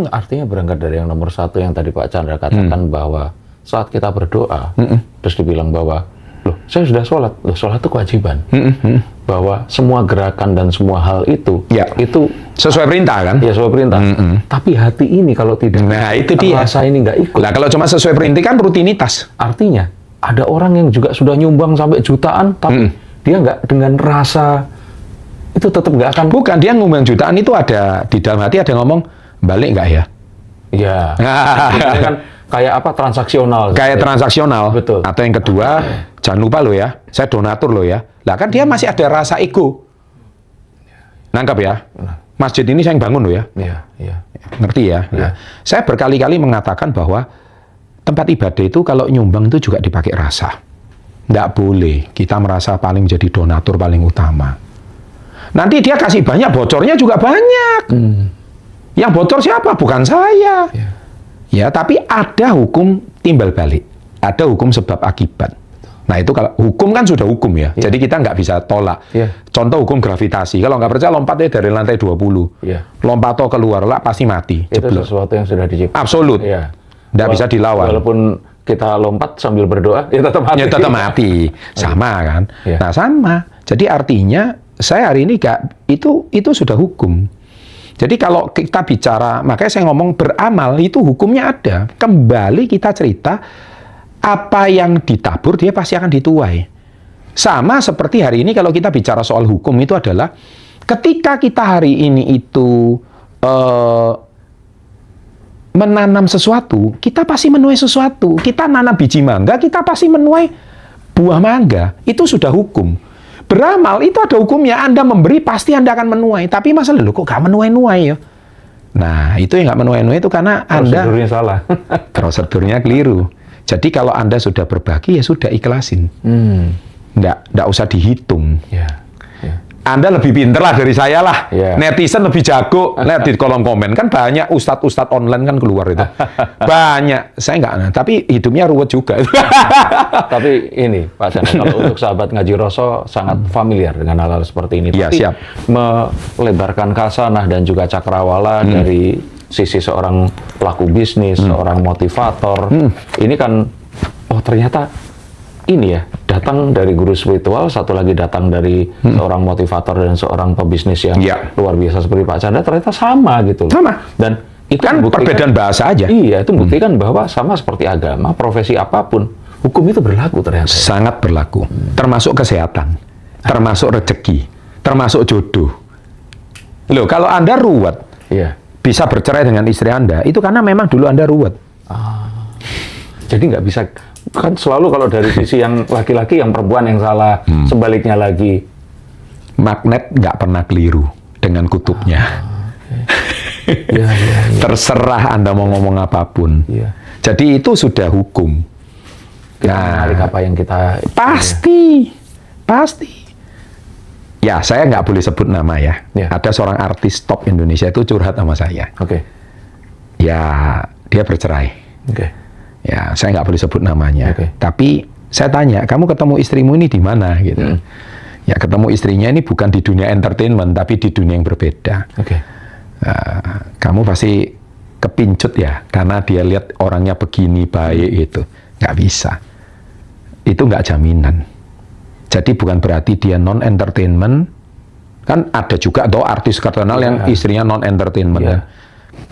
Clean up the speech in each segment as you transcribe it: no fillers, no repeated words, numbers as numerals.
Artinya berangkat dari yang nomor satu yang tadi Pak Chandra katakan bahwa saat kita berdoa, terus dibilang bahwa, loh saya sudah sholat, loh sholat itu kewajiban. Bahwa semua gerakan dan semua hal itu, itu sesuai perintah kan? Ya sesuai perintah. Tapi hati ini kalau tidak, nah itu dia. Rasa ini nggak ikut. Nah kalau cuma sesuai perintah kan rutinitas. Artinya ada orang yang juga sudah nyumbang sampai jutaan, tapi dia nggak dengan rasa itu tetap nggak akan. Bukan, dia ngomong jutaan itu ada di dalam hati ada ngomong balik nggak ya? Iya. Itu kan kayak apa transaksional. Kayak transaksional. Betul. Atau yang kedua, jangan lupa lo ya, saya donatur lo ya. Lah kan dia masih ada rasa ego. Nangkap ya? Masjid ini saya yang bangun lo ya. Iya, iya. Ngerti ya? Nah, saya berkali-kali mengatakan bahwa tempat ibadah itu kalau nyumbang itu juga dipakai rasa. Nggak boleh kita merasa paling jadi donatur paling utama. Nanti dia kasih banyak, bocornya juga banyak. Yang bocor siapa? Bukan saya. Ya, tapi ada hukum timbal balik. Ada hukum sebab akibat. Nah, itu kalau hukum kan sudah hukum ya. Jadi kita nggak bisa tolak. Contoh hukum gravitasi. Kalau nggak percaya lompatnya dari lantai 20. Lompat atau keluar lah pasti mati. Itu sesuatu yang sudah diciptakan. Absolut. Nggak bisa dilawan. Walaupun kita lompat sambil berdoa, ya tetap mati. Ya tetap mati. Sama kan? Nah, sama. Jadi artinya saya hari ini itu sudah hukum. Jadi kalau kita bicara, makanya saya ngomong beramal itu hukumnya ada. Kembali kita cerita, apa yang ditabur dia pasti akan dituai. Sama seperti hari ini kalau kita bicara soal hukum itu adalah, ketika kita hari ini itu menanam sesuatu, kita pasti menuai sesuatu. Kita nanam biji mangga, kita pasti menuai buah mangga. Itu sudah hukum. Beramal itu ada hukumnya, Anda memberi pasti Anda akan menuai. Tapi masalah, kok gak menuai-nuai ya? Nah, itu yang gak menuai-nuai itu karena prosedurnya salah. Prosedurnya keliru. Jadi kalau Anda sudah berbagi, ya sudah ikhlasin. Nggak usah dihitung. Anda lebih pinter lah dari saya lah. Netizen lebih jago. Lihat di kolom komen. Kan banyak ustadz-ustadz online kan keluar itu. Banyak. Saya nggak, tapi hidupnya ruwet juga. Tapi ini, Pak Chandra, kalau untuk sahabat Ngaji Roso sangat familiar dengan hal-hal seperti ini. Iya, tapi siap. melebarkan khasanah dan juga cakrawala dari sisi seorang pelaku bisnis, seorang motivator. Ini kan, oh ternyata ini ya, datang dari guru spiritual, satu lagi datang dari seorang motivator dan seorang pebisnis yang luar biasa seperti Pak Chandra, ternyata sama gitu loh. Sama. Dan itu kan perbedaan bahasa aja. Iya, itu buktikan bahwa sama seperti agama, profesi apapun, hukum itu berlaku ternyata. Sangat berlaku. Termasuk kesehatan, termasuk rezeki, termasuk jodoh. Loh, kalau Anda ruwet, bisa bercerai dengan istri Anda, itu karena memang dulu Anda ruwet. Jadi nggak bisa. Kan selalu kalau dari sisi yang laki-laki, yang perempuan yang salah, sebaliknya lagi. Magnet nggak pernah keliru dengan kutubnya. Terserah Anda mau ngomong apapun. Jadi itu sudah hukum. Menarik apa yang kita... Pasti. Ya, saya nggak boleh sebut nama ya. Ada seorang artis top Indonesia itu curhat sama saya. Ya, dia bercerai. Ya, saya nggak boleh sebut namanya. Tapi saya tanya, kamu ketemu istrimu ini di mana gitu? Ya, ketemu istrinya ini bukan di dunia entertainment, tapi di dunia yang berbeda. Kamu pasti kepincut ya, karena dia lihat orangnya begini baik itu. Nggak bisa. Itu nggak jaminan. Jadi bukan berarti dia non entertainment. Kan ada juga atau artis terkenal yang istrinya non entertainment.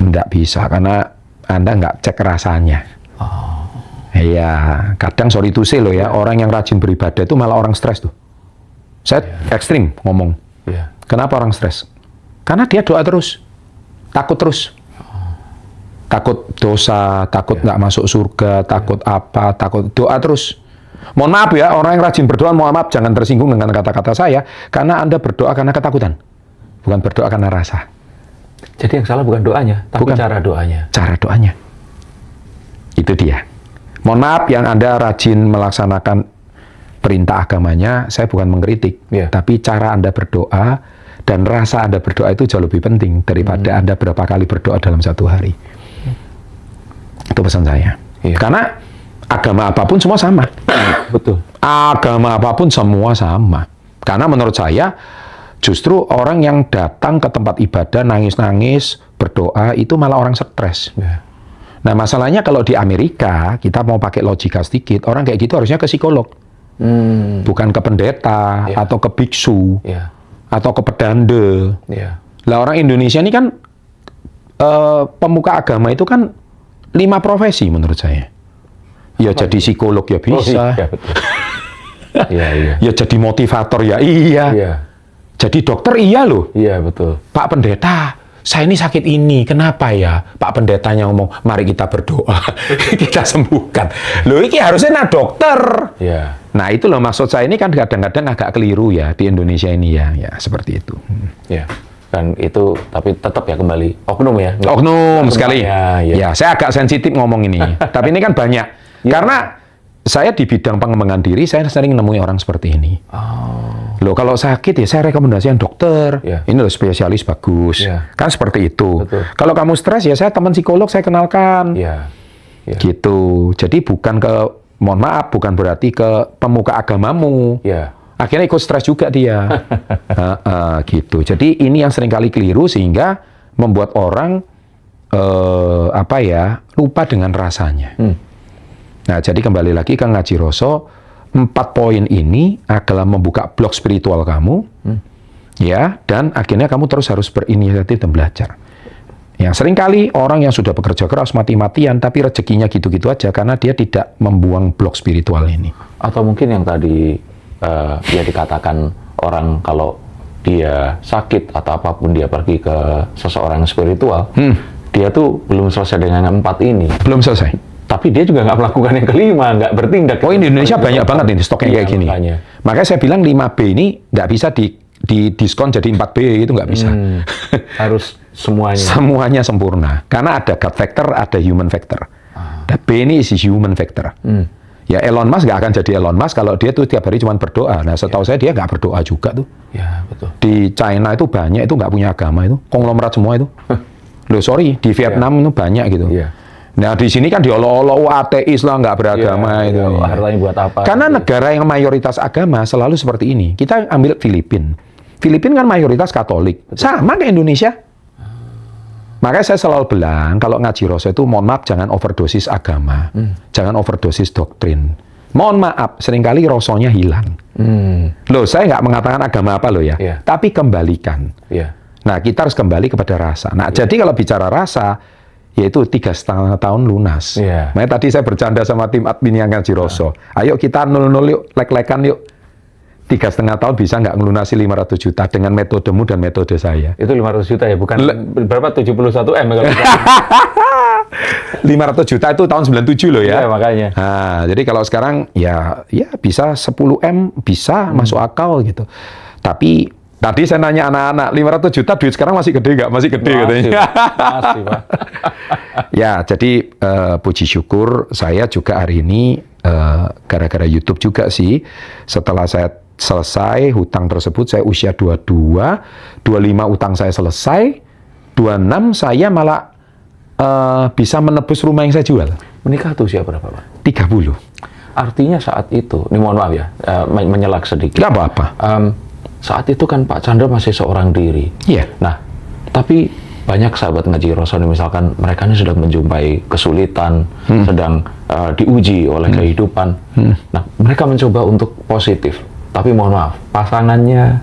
Nggak bisa karena Anda nggak cek rasanya. Iya, kadang sorry to say loh ya, orang yang rajin beribadah itu malah orang stres tuh. Saya ekstrim ngomong. Kenapa orang stres? Karena dia doa terus, takut terus. Takut dosa, takut nggak masuk surga, takut apa, takut doa terus. Mohon maaf ya, orang yang rajin berdoa, mohon maaf, jangan tersinggung dengan kata-kata saya, karena Anda berdoa karena ketakutan, bukan berdoa karena rasa. Jadi yang salah bukan doanya, tapi cara doanya. Cara doanya. Itu dia. Mohon maaf yang Anda rajin melaksanakan perintah agamanya, saya bukan mengkritik, tapi cara Anda berdoa dan rasa Anda berdoa itu jauh lebih penting daripada Anda berapa kali berdoa dalam satu hari. Itu pesan saya. Karena agama apapun semua sama. Betul. Agama apapun semua sama. Karena menurut saya, justru orang yang datang ke tempat ibadah nangis-nangis, berdoa itu malah orang stres. Nah, masalahnya kalau di Amerika, kita mau pakai logika sedikit, orang kayak gitu harusnya ke psikolog. Bukan ke pendeta, atau ke biksu, atau ke pedande. Lah orang Indonesia ini kan, pemuka agama itu kan 5 profesi menurut saya. Ya jadi psikolog ya bisa. Ya jadi motivator ya iya. Jadi dokter iya loh. Iya betul. Pak pendeta, saya ini sakit ini, kenapa ya? Pak pendetanya ngomong, mari kita berdoa, kita sembuhkan. Loh ini harusnya dokter. Iya. Nah itu loh maksud saya ini kan kadang-kadang agak keliru ya di Indonesia ini ya seperti itu. Iya. Dan itu tapi tetap ya kembali oknum ya. Oknum sekali. Ya, saya agak sensitif ngomong ini. Tapi ini kan banyak. Karena saya di bidang pengembangan diri, saya sering nemui orang seperti ini. Loh, kalau sakit ya saya rekomendasikan dokter. Ini loh spesialis bagus. Kan seperti itu. Betul. Kalau kamu stres ya saya teman psikolog saya kenalkan. Gitu. Jadi bukan mohon maaf, bukan berarti ke pemuka agamamu. Akhirnya ikut stres juga dia. Gitu. Jadi ini yang seringkali keliru sehingga membuat orang lupa dengan rasanya. Nah, jadi kembali lagi ke Ngaji Roso, 4 poin ini adalah membuka blok spiritual kamu, ya, dan akhirnya kamu terus harus berinisiatif dan belajar. Ya, seringkali orang yang sudah bekerja keras mati-matian, tapi rezekinya gitu-gitu aja karena dia tidak membuang blok spiritual ini. Atau mungkin yang tadi ya dikatakan orang kalau dia sakit atau apapun dia pergi ke seseorang spiritual, dia tuh belum selesai dengan 4 ini. Belum selesai. Tapi dia juga nggak melakukan yang kelima, nggak bertindak. Oh, di Indonesia banyak banget ini stoknya kayak gini. Makanya saya bilang 5B ini nggak bisa di diskon jadi 4B, itu nggak bisa. Harus semuanya. Semuanya sempurna. Karena ada God factor, ada human factor. Dan B ini isi human factor. Ya Elon Musk nggak akan jadi Elon Musk kalau dia tuh tiap hari cuma berdoa. Nah setahu saya dia nggak berdoa juga tuh. Ya betul. Di China itu banyak itu nggak punya agama itu, konglomerat semua itu. Loh sorry, di Vietnam itu banyak gitu. Nah di sini kan diolok-olok ateis lah, nggak beragama itu. Hartanya buat apa? Karena negara yang mayoritas agama selalu seperti ini. Kita ambil Filipina. Filipina kan mayoritas Katolik. Sama kayak Indonesia. Makanya saya selalu bilang kalau ngaji Roso itu mohon maaf jangan overdosis agama, jangan overdosis doktrin. Mohon maaf seringkali Rosonya hilang. Loh saya nggak mengatakan agama apa loh ya, tapi kembalikan. Nah kita harus kembali kepada rasa. Nah jadi kalau bicara rasa yaitu 3,5 tahun lunas. Makanya tadi saya bercanda sama tim admin yang ngaji Roso. Ayo kita 00 yuk, lek-lekan yuk. 3,5 tahun bisa nggak ngelunasi 500 juta dengan metodemu dan metode saya. Itu 500 juta ya, bukan berapa 71 M kalau 500 juta itu tahun 97 loh ya. Iya, makanya. Nah, jadi kalau sekarang ya bisa 10 M bisa masuk akal gitu. Tapi tadi saya nanya anak-anak, 500 juta duit sekarang masih gede nggak? Masih gede katanya. Masih, Pak. Ya, jadi puji syukur saya juga hari ini gara-gara YouTube juga sih. Setelah saya selesai hutang tersebut, saya usia 22, 25 utang saya selesai, 26 saya malah bisa menebus rumah yang saya jual. Menikah tuh usia berapa, Pak? 30. Artinya saat itu, ini mohon maaf ya, menyelak sedikit. Nggak apa-apa. Saat itu kan Pak Chandra masih seorang diri. Iya. Nah, tapi banyak sahabat ngaji Roso misalkan mereka ini sedang menjumpai kesulitan, sedang diuji oleh kehidupan. Nah, mereka mencoba untuk positif. Tapi mohon maaf, pasangannya,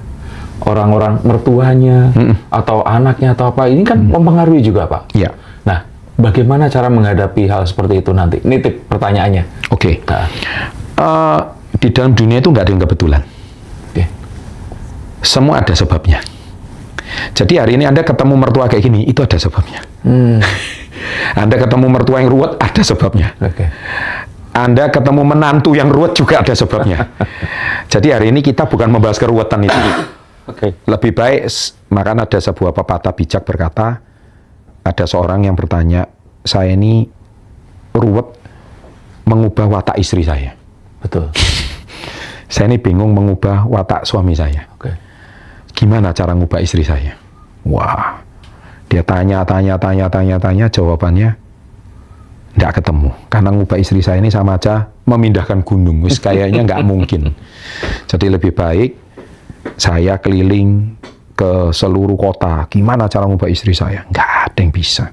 orang-orang mertuanya, atau anaknya atau apa, ini kan mempengaruhi juga Pak. Iya. Nah, bagaimana cara menghadapi hal seperti itu nanti? Ini tip pertanyaannya. Oke. Nah. Di dalam dunia itu nggak ada yang kebetulan. Semua ada sebabnya. Jadi hari ini Anda ketemu mertua kayak gini, itu ada sebabnya. Anda ketemu mertua yang ruwet, ada sebabnya. Anda ketemu menantu yang ruwet juga ada sebabnya. Jadi hari ini kita bukan membahas keruwetan itu. Lebih baik, makanya ada sebuah pepatah bijak berkata, ada seorang yang bertanya, saya ini ruwet mengubah watak istri saya. Betul. Saya ini bingung mengubah watak suami saya. Gimana cara ngubah istri saya? Wah, dia tanya, jawabannya nggak ketemu. Karena ngubah istri saya ini sama aja memindahkan gunung. Wis kayaknya nggak mungkin. Jadi lebih baik saya keliling ke seluruh kota. Gimana cara ngubah istri saya? Nggak ada yang bisa.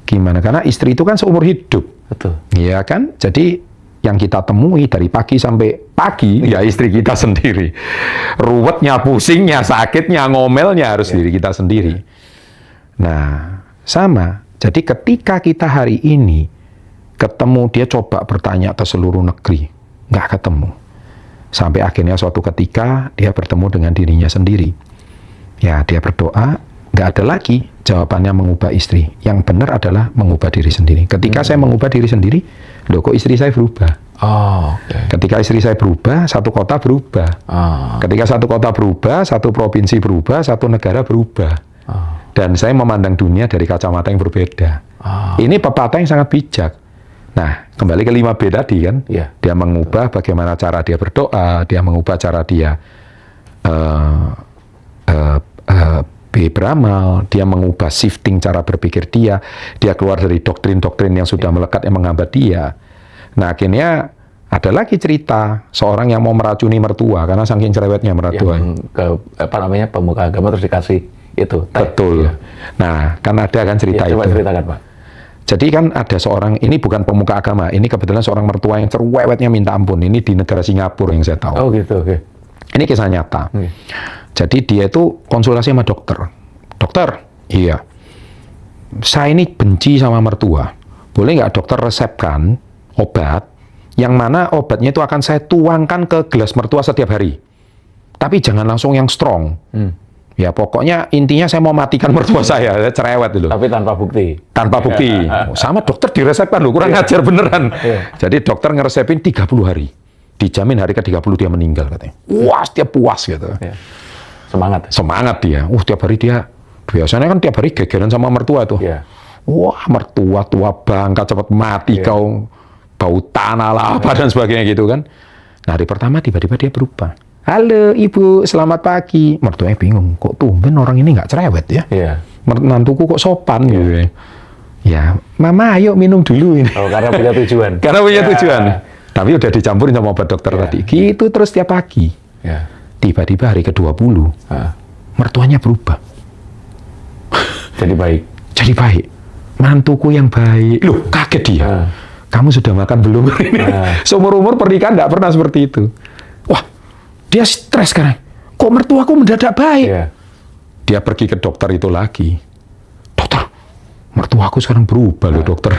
Gimana? Karena istri itu kan seumur hidup. Betul. Iya kan? Jadi yang kita temui dari pagi sampai pagi, ya istri kita sendiri. Ruwetnya, pusingnya, sakitnya, ngomelnya harus diri kita sendiri. Nah, sama. Jadi ketika kita hari ini ketemu, dia coba bertanya ke seluruh negeri, nggak ketemu. Sampai akhirnya suatu ketika dia bertemu dengan dirinya sendiri. Ya, dia berdoa, nggak ada lagi jawabannya mengubah istri. Yang benar adalah mengubah diri sendiri. Ketika saya mengubah diri sendiri, loh kok istri saya berubah? Ketika istri saya berubah, satu kota berubah. Ketika satu kota berubah, satu provinsi berubah, satu negara berubah. Dan saya memandang dunia dari kacamata yang berbeda. Ini pepatah yang sangat bijak. Nah, kembali ke 5B tadi kan, dia mengubah bagaimana cara dia berdoa, dia mengubah cara dia beramal, dia mengubah shifting cara berpikir dia keluar dari doktrin-doktrin yang sudah melekat yang menghambat dia. Nah, akhirnya ada lagi cerita seorang yang mau meracuni mertua karena saking cerewetnya mertua. Pemuka agama terus dikasih itu. Betul. Nah, kan ada kan cerita itu. Coba ceritakan, Pak. Jadi kan ada seorang, ini bukan pemuka agama, ini kebetulan seorang mertua yang cerewetnya minta ampun. Ini di negara Singapura yang saya tahu. Oh gitu, oke. Ini kisah nyata. Jadi dia itu konsultasi sama dokter. Dokter, iya, saya ini benci sama mertua. Boleh nggak dokter resepkan obat, yang mana obatnya itu akan saya tuangkan ke gelas mertua setiap hari. Tapi jangan langsung yang strong. Ya pokoknya intinya saya mau matikan mertua saya cerewet dulu. Tapi tanpa bukti. Tanpa bukti. Sama dokter diresepkan loh, kurang ajar beneran. Jadi dokter ngeresepin 30 hari. Dijamin hari ke-30 dia meninggal katanya. Wah, dia puas gitu. Semangat. Semangat dia. Tiap hari dia, biasanya kan tiap hari gegeran sama mertua tuh. Wah, mertua tua bangka cepat mati kau, bau tanah lah apa dan sebagainya gitu kan. Nah, hari pertama tiba-tiba dia berubah. Halo ibu, selamat pagi. Mertuanya bingung, kok tumben orang ini nggak cerewet ya? Menantuku kok sopan gitu. Ya, mama ayo minum dulu ini. Karena punya tujuan. Karena punya tujuan. Tapi udah dicampurin sama obat dokter tadi. Gitu terus tiap pagi. Tiba-tiba hari ke-20, mertuanya berubah. Jadi baik. Jadi baik. Mantuku yang baik. Loh, kaget dia. Kamu sudah makan belum? Seumur-umur pernikahan nggak pernah seperti itu. Wah, dia stres sekarang. Kok mertuaku mendadak baik? Dia pergi ke dokter itu lagi. Dokter, mertuaku sekarang berubah loh dokter.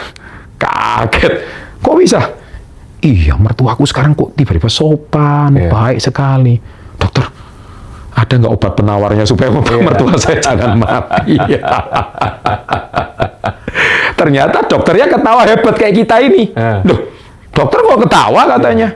Kaget. Kok bisa? Iya, mertuaku sekarang kok tiba-tiba sopan, baik sekali. Dokter, ada nggak obat penawarnya supaya mertua saya jangan mati? Ternyata dokternya ketawa hebat kayak kita ini. Loh, dokter kok ketawa katanya?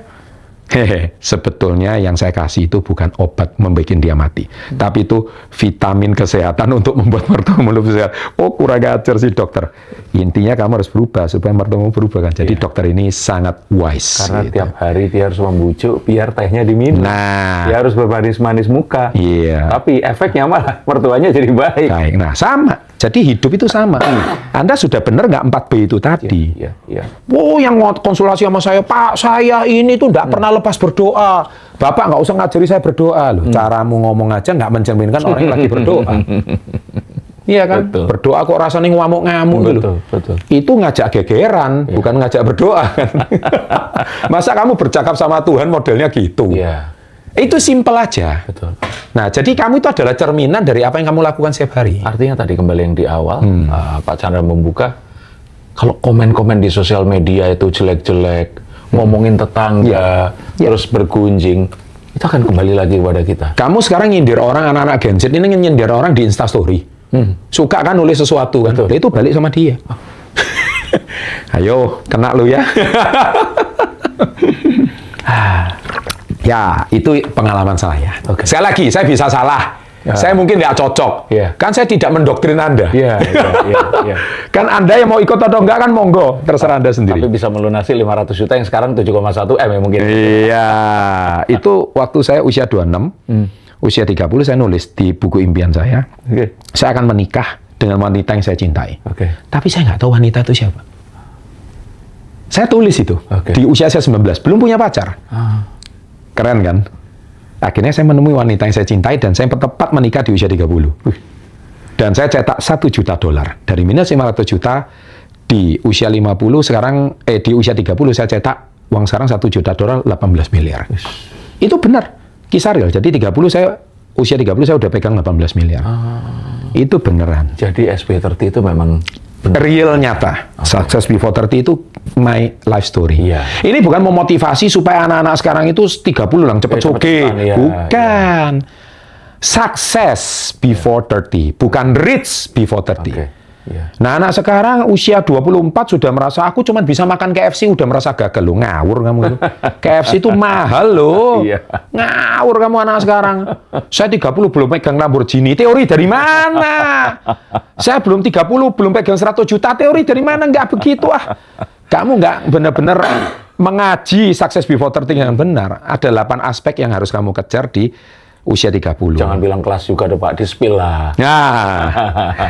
Hehe, sebetulnya yang saya kasih itu bukan obat membuat dia mati, tapi itu vitamin kesehatan untuk membuat mertuamu lebih sehat. Oh, kurang ajar sih dokter. Intinya kamu harus berubah supaya mertuamu berubah kan. Jadi dokter ini sangat wise. Karena gitu. Tiap hari dia harus membujuk biar tehnya diminum. Nah, dia harus bermanis-manis muka. Tapi efeknya malah mertuanya jadi baik. Nah, sama. Jadi hidup itu sama. Anda sudah benar nggak 4B itu tadi? Oh, yang konsultasi sama saya, Pak, saya ini tuh nggak pernah lepas berdoa. Bapak nggak usah ngajari saya berdoa loh. Caramu ngomong aja nggak mencerminkan orang yang lagi berdoa. Iya kan? Betul. Berdoa kok rasanya ngamuk-ngamuk gitu. Betul. Itu ngajak gegeran, bukan ngajak berdoa kan. Masa kamu bercakap sama Tuhan modelnya gitu? Itu simpel aja. Betul. Nah, jadi kamu itu adalah cerminan dari apa yang kamu lakukan setiap hari. Artinya tadi kembali yang di awal, Pak Chandra membuka, kalau komen-komen di sosial media itu jelek-jelek, ngomongin tetangga, terus bergunjing, itu akan kembali lagi kepada kita. Kamu sekarang nyindir orang, anak-anak Gen Z ini nyindir orang di Instastory. Suka kan nulis sesuatu kan? Itu balik sama dia. Ayo, kena lu ya. Ya, itu pengalaman saya. Sekali lagi, saya bisa salah. Saya mungkin nggak cocok. Kan saya tidak mendoktrin Anda. Kan Anda yang mau ikut atau enggak kan monggo, terserah Anda sendiri. Tapi bisa melunasi 500 juta yang sekarang 7,1 M ya mungkin. Iya, itu waktu saya usia 26, usia 30 saya nulis di buku impian saya. Saya akan menikah dengan wanita yang saya cintai. Tapi saya nggak tahu wanita itu siapa. Saya tulis itu di usia saya 19, belum punya pacar. Keren kan? Akhirnya saya menemui wanita yang saya cintai dan saya tepat menikah di usia 30. Dan saya cetak $1 juta. Dari minus 500 juta di usia 50 sekarang, di usia 30 saya cetak uang sekarang $1 juta, 18 miliar. Itu benar, kisah real. Jadi usia 30 saya udah pegang 18 miliar. Itu beneran. Jadi SB30 itu memang benar. Real nyata. Success Before 30 itu my life story. Ini bukan memotivasi supaya anak-anak sekarang itu 30 lang cepet soge. Bukan. Success before 30, bukan rich before 30. Nah, anak sekarang usia 24 sudah merasa aku cuma bisa makan KFC, udah merasa gagal. Loh, ngawur kamu itu. KFC itu mahal loh. Ngawur kamu anak sekarang. Saya 30 belum pegang Lamborghini. Teori dari mana? Saya belum 30 belum pegang 100 juta. Teori dari mana? Nggak begitu ah. Kamu nggak benar-benar mengaji Success Before 30 yang benar. Ada 8 aspek yang harus kamu kejar di usia 30. Jangan bilang kelas juga ada Pak, di-spill lah. Nah,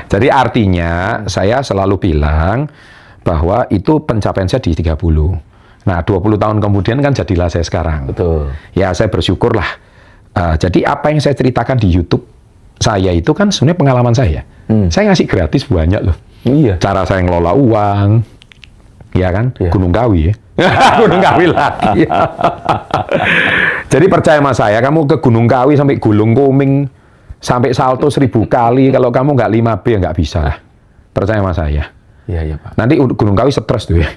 jadi artinya saya selalu bilang bahwa itu pencapaian saya di 30. Nah, 20 tahun kemudian kan jadilah saya sekarang. Betul. Ya, saya bersyukurlah. Jadi apa yang saya ceritakan di YouTube saya itu kan sebenarnya pengalaman saya. Saya ngasih gratis banyak loh. Iya. Cara saya ngelola uang, ya kan? Gunung Kawi ya. Gunung Kawi lagi. Jadi percaya sama saya, kamu ke Gunung Kawi sampai Gulung Koming, sampai salto 1000 kali, kalau kamu nggak 5B nggak bisa lah. Percaya sama saya. Iya, Pak. Nanti Gunung Kawi stres tuh ya.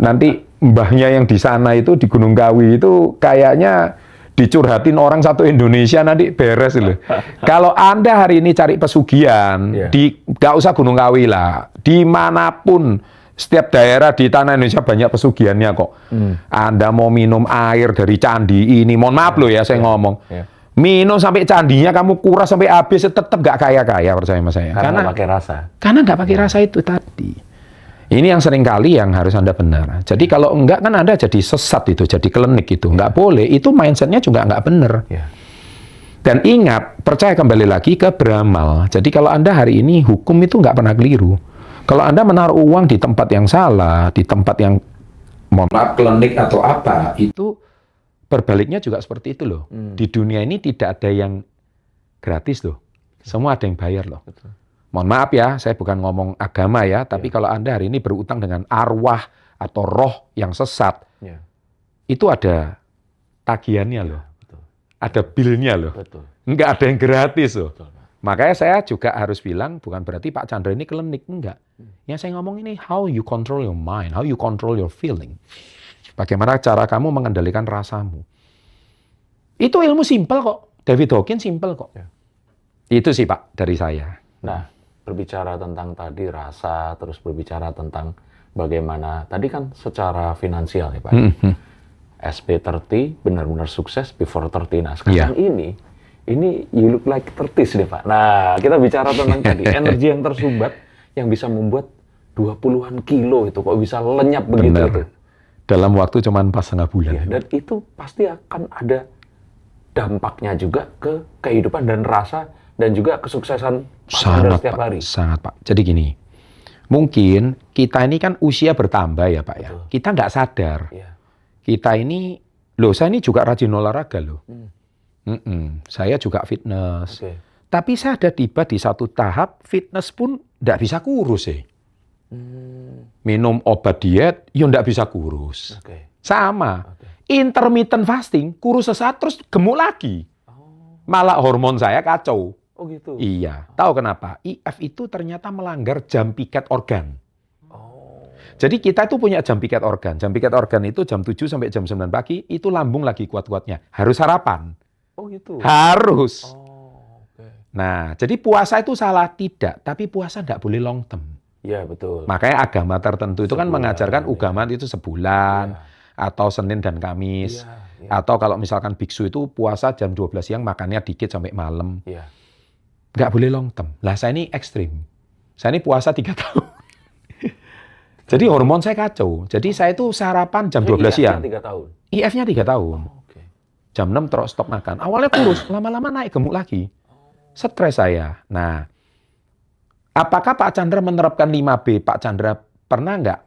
Nanti mbahnya yang di sana itu, di Gunung Kawi itu kayaknya dicurhatin orang satu Indonesia, nanti beres loh. Kalau Anda hari ini cari pesugihan, nggak usah Gunung Kawi lah, dimanapun, setiap daerah di tanah Indonesia banyak pesugihannya kok. Anda mau minum air dari candi ini, mohon maaf loh ya saya ngomong. Minum sampai candinya kamu kuras sampai habis, tetap nggak kaya-kaya, percaya sama saya. Karena nggak pakai rasa. Karena nggak pakai rasa itu tadi. Ini yang sering kali yang harus Anda benar. Jadi kalau enggak kan Anda jadi sesat itu, jadi klinik itu. Nggak boleh, itu mindsetnya juga nggak benar. Dan ingat, percaya kembali lagi ke beramal. Jadi kalau Anda hari ini hukum itu nggak pernah keliru. Kalau Anda menaruh uang di tempat yang salah, di tempat yang mohon maaf klinik atau apa, itu berbaliknya juga seperti itu loh. Di dunia ini tidak ada yang gratis loh. Semua ada yang bayar loh. Mohon maaf ya, saya bukan ngomong agama ya, tapi kalau Anda hari ini berutang dengan arwah atau roh yang sesat, itu ada tagihannya loh. Ada bilnya loh. Nggak ada yang gratis loh. Makanya saya juga harus bilang, bukan berarti Pak Chandra ini klinik, enggak. Yang saya ngomong ini, how you control your mind, how you control your feeling. Bagaimana cara kamu mengendalikan rasamu. Itu ilmu simpel kok. David Hawkins simpel kok. Itu sih Pak, dari saya. Nah, berbicara tentang tadi rasa, terus berbicara tentang bagaimana, tadi kan secara finansial ya Pak. SB30 benar-benar sukses before 30. Nah, sekarang ini you look like 30s deh Pak. Nah, kita bicara tentang tadi, energi yang tersumbat yang bisa membuat 20-an kilo itu, kok bisa lenyap begitu itu. Dalam waktu cuma 4,5 bulan. Dan itu pasti akan ada dampaknya juga ke kehidupan dan rasa, dan juga kesuksesan sangat, setiap hari. Sangat Pak. Jadi gini, mungkin kita ini kan usia bertambah ya Pak ya. Kita nggak sadar. Kita ini, saya ini juga rajin olahraga loh. Saya juga fitness. Tapi saya ada tiba di satu tahap fitness pun nggak bisa kurus sih. Minum obat diet, ya nggak bisa kurus. Sama. Intermittent fasting, kurus sesaat terus gemuk lagi. Malah hormon saya kacau. Oh gitu? Iya. Tahu kenapa? IF itu ternyata melanggar jam piket organ. Jadi kita itu punya jam piket organ. Jam piket organ itu jam 7 sampai jam 9 pagi, itu lambung lagi kuat-kuatnya. Harus sarapan. Oh gitu? Harus. Nah, jadi puasa itu salah tidak, tapi puasa tidak boleh long term. Iya, betul. Makanya agama tertentu itu kan mengajarkan ugaman itu sebulan, atau Senin dan Kamis. Atau kalau misalkan biksu itu puasa jam 12 siang, makannya dikit sampai malam. Nggak boleh long term. Lah saya ini ekstrim. Saya ini puasa 3 tahun. Jadi hormon saya kacau. Jadi saya itu sarapan jam 12 siang. IF-nya 3 tahun. Jam 6 terus stop makan. Awalnya kurus, lama-lama naik gemuk lagi. Stres saya. Nah, apakah Pak Chandra menerapkan 5B? Pak Chandra pernah nggak,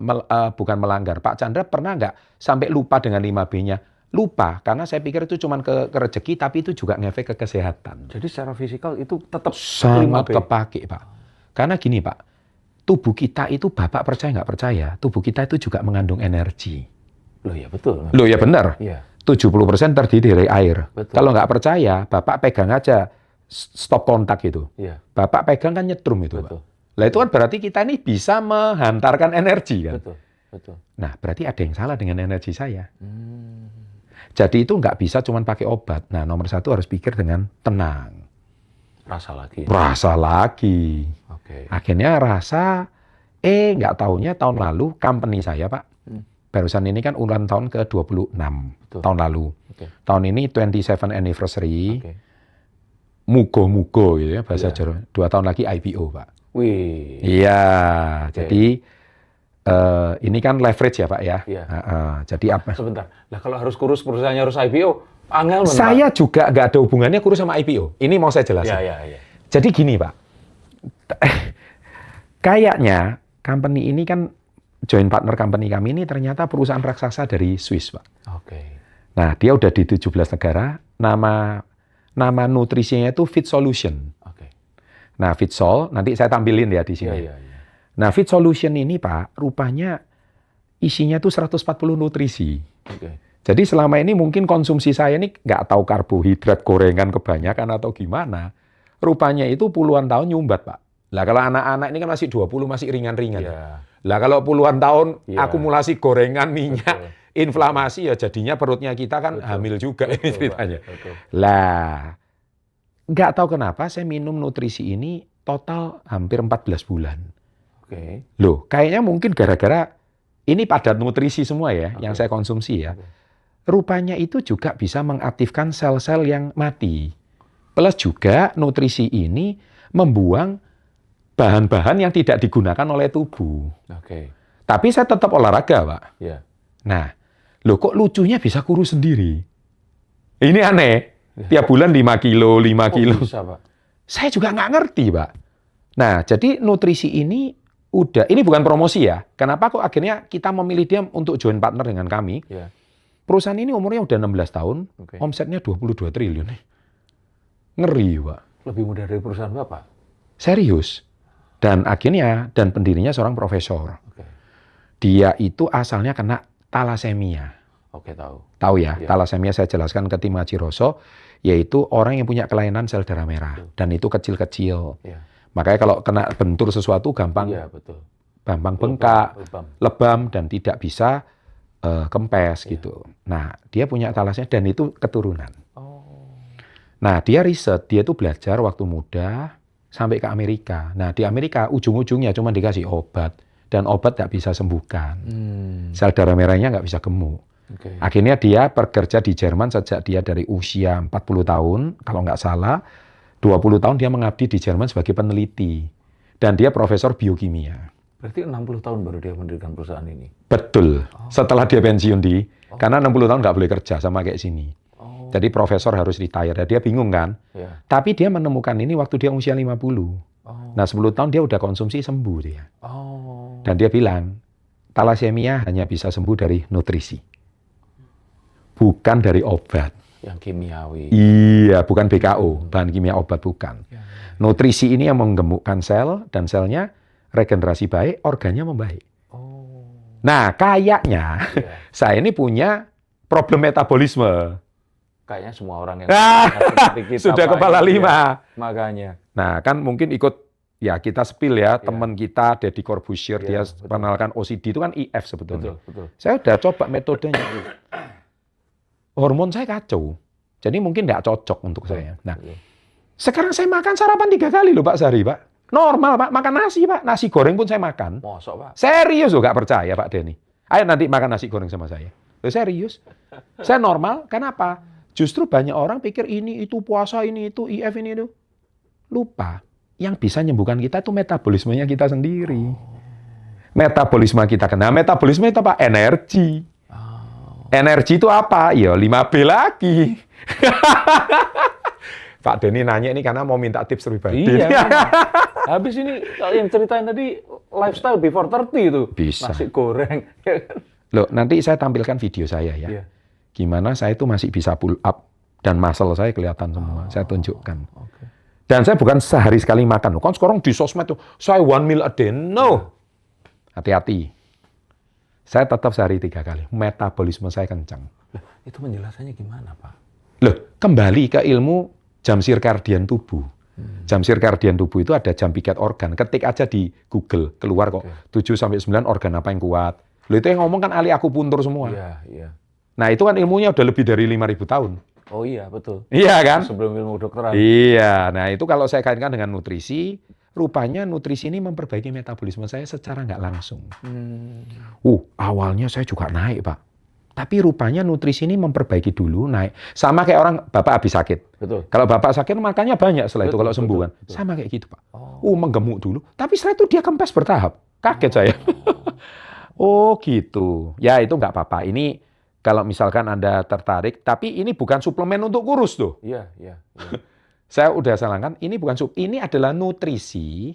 bukan melanggar, Pak Chandra pernah nggak sampai lupa dengan 5B-nya? Lupa, karena saya pikir itu cuma ke rezeki, tapi itu juga ngefek ke kesehatan. Jadi secara fisikal itu tetap sangat kepake, Pak. Karena gini Pak, tubuh kita itu, Bapak percaya nggak percaya, tubuh kita itu juga mengandung energi. Loh ya betul. Loh ya benar. Iya. 70% terdiri dari air. Betul. Kalau nggak percaya, Bapak pegang aja stop kontak itu. Iya. Bapak pegang kan nyetrum itu, betul. Pak. Lah itu kan berarti kita ini bisa menghantarkan energi kan. Betul. Betul. Nah, berarti ada yang salah dengan energi saya. Jadi itu nggak bisa cuma pakai obat. Nah, nomor satu harus pikir dengan tenang. Rasa lagi. Rasa lagi. Oke. Akhirnya rasa, nggak taunya tahun lalu company saya Pak. Barusan ini kan ulang tahun ke-26 tahun lalu. Okay. Tahun ini 27 anniversary. Okay. Mugo-mugo gitu ya bahasa Jawa. 2 tahun lagi IPO Pak. Wih. Iya, jadi ini kan leverage ya Pak ya. Iya. Jadi apa? Sebentar. Nah kalau harus kurus perusahaannya harus IPO, angel bener. Saya juga nggak ada hubungannya kurus sama IPO. Ini mau saya jelasin. Iya. Jadi gini Pak, kayaknya company ini kan joint partner company kami ini ternyata perusahaan raksasa dari Swiss Pak. Oke. Nah dia udah di 17 negara. Nama nutrisinya itu Fit Solution. Oke. Nah Fitsol nanti saya tampilin ya di sini. Iya. Nah, Fit Solution ini, Pak, rupanya isinya tuh 140 nutrisi. Okay. Jadi selama ini mungkin konsumsi saya ini nggak tahu karbohidrat, gorengan kebanyakan atau gimana. Rupanya itu puluhan tahun nyumbat, Pak. Lah kalau anak-anak ini kan masih 20, masih ringan-ringan. Yeah. Lah kalau puluhan tahun akumulasi gorengan, minyak, inflamasi ya jadinya perutnya kita kan hamil juga ini ceritanya. Lah, nggak tahu kenapa saya minum nutrisi ini total hampir 14 bulan. Oke. Loh, kayaknya mungkin gara-gara ini padat nutrisi semua ya, yang saya konsumsi ya. Rupanya itu juga bisa mengaktifkan sel-sel yang mati. Plus juga nutrisi ini membuang bahan-bahan yang tidak digunakan oleh tubuh. Oke. Tapi saya tetap olahraga, Pak. Iya. Nah, loh kok lucunya bisa kurus sendiri? Ini aneh. Tiap bulan 5 kilo, 5 kilo. Bisa, Pak? Saya juga nggak ngerti, Pak. Nah, jadi nutrisi ini ini bukan promosi ya. Kenapa kok akhirnya kita memilih dia untuk join partner dengan kami? Yeah. Perusahaan ini umurnya udah 16 tahun, omsetnya 22 triliun. Ngeri, Pak. Lebih mudah dari perusahaan Bapak? Serius. Dan akhirnya, dan pendirinya seorang profesor. Okay. Dia itu asalnya kena talasemia. Oke, tahu. Tahu ya, talasemia saya jelaskan ke tim Haji Roso, yaitu orang yang punya kelainan sel darah merah. Dan itu kecil-kecil. Makanya kalau kena bentur sesuatu gampang bengkak, lebam dan tidak bisa kempes gitu. Nah, dia punya talasemia dan itu keturunan. Nah, dia riset, dia itu belajar waktu muda sampai ke Amerika. Nah, di Amerika ujung-ujungnya cuma dikasih obat dan obat nggak bisa sembuhkan. Sel darah merahnya nggak bisa gemuk. Akhirnya dia bekerja di Jerman sejak dia dari usia 40 tahun, kalau nggak salah. 20 tahun dia mengabdi di Jerman sebagai peneliti. Dan dia profesor biokimia. Berarti 60 tahun baru dia mendirikan perusahaan ini? Betul. Setelah dia pensiun karena 60 tahun nggak boleh kerja sama kayak sini. Jadi profesor harus retire. Dia bingung kan? Tapi dia menemukan ini waktu dia usia 50. Nah 10 tahun dia udah konsumsi sembuh dia. Dan dia bilang, talasemia hanya bisa sembuh dari nutrisi. Bukan dari obat. Yang kimiawi. Iya, bukan BKO, bahan kimia obat bukan. Nutrisi ini yang menggemukkan sel, dan selnya regenerasi baik, organnya membaik. Nah, kayaknya saya ini punya problem metabolisme. Kayaknya semua orang yang kita sudah kepala 5. Makanya. Nah, kan mungkin ikut, ya kita spill ya, teman kita, Deddy Corbusier, dia mengenalkan OCD, itu kan IF sebetulnya. Betul. Saya udah coba metodenya. Hormon saya kacau. Jadi mungkin nggak cocok untuk saya. Nah, sekarang saya makan sarapan 3 kali loh Pak sehari, Pak. Normal, Pak. Makan nasi, Pak. Nasi goreng pun saya makan. Mosok, Pak? Serius loh, nggak percaya, Pak Denny. Ayo nanti makan nasi goreng sama saya. Loh, serius. Saya normal. Kenapa? Justru banyak orang pikir ini, itu, puasa, ini, itu, IF, ini, itu. Lupa. Yang bisa menyembuhkan kita itu metabolismenya kita sendiri. Metabolisme kita. Nah, metabolisme itu apa? Energi. Energi itu apa? Ya 5B lagi. Pak Denny nanya ini karena mau minta tips pribadi. Iya. Habis ini yang ceritain tadi lifestyle before 30 itu. Bisa. Nasi goreng. Loh, nanti saya tampilkan video saya ya. Gimana saya itu masih bisa pull up dan muscle saya kelihatan semua. Saya tunjukkan. Dan saya bukan sehari sekali makan. Kan sekarang di sosmed tuh, saya 1 meal a day. No. Hati-hati. Saya tetap sehari 3 kali. Metabolisme saya kencang. Itu penjelasannya gimana, Pak? Loh, kembali ke ilmu jam sirkadian tubuh. Jam sirkadian tubuh itu ada jam piket organ. Ketik aja di Google, keluar kok. 7-9 organ apa yang kuat. Loh, itu yang ngomong kan ahli akupuntur semua. Iya. Nah, itu kan ilmunya udah lebih dari 5.000 tahun. Oh iya, betul. Iya kan? Sebelum ilmu kedokteran. Iya. Nah, itu kalau saya kaitkan dengan nutrisi, rupanya nutrisi ini memperbaiki metabolisme saya secara nggak langsung. Awalnya saya juga naik, Pak. Tapi rupanya nutrisi ini memperbaiki dulu, naik. Sama kayak orang, Bapak habis sakit. Betul. Kalau Bapak sakit, makannya banyak setelah itu kalau sembuh kan. Betul. Sama kayak gitu, Pak. Menggemuk dulu. Tapi setelah itu dia kempes bertahap. Kaget saya. Oh gitu. Ya itu nggak apa-apa. Ini kalau misalkan Anda tertarik, tapi ini bukan suplemen untuk kurus tuh. Iya. Saya udah salahkan, ini bukan ini adalah nutrisi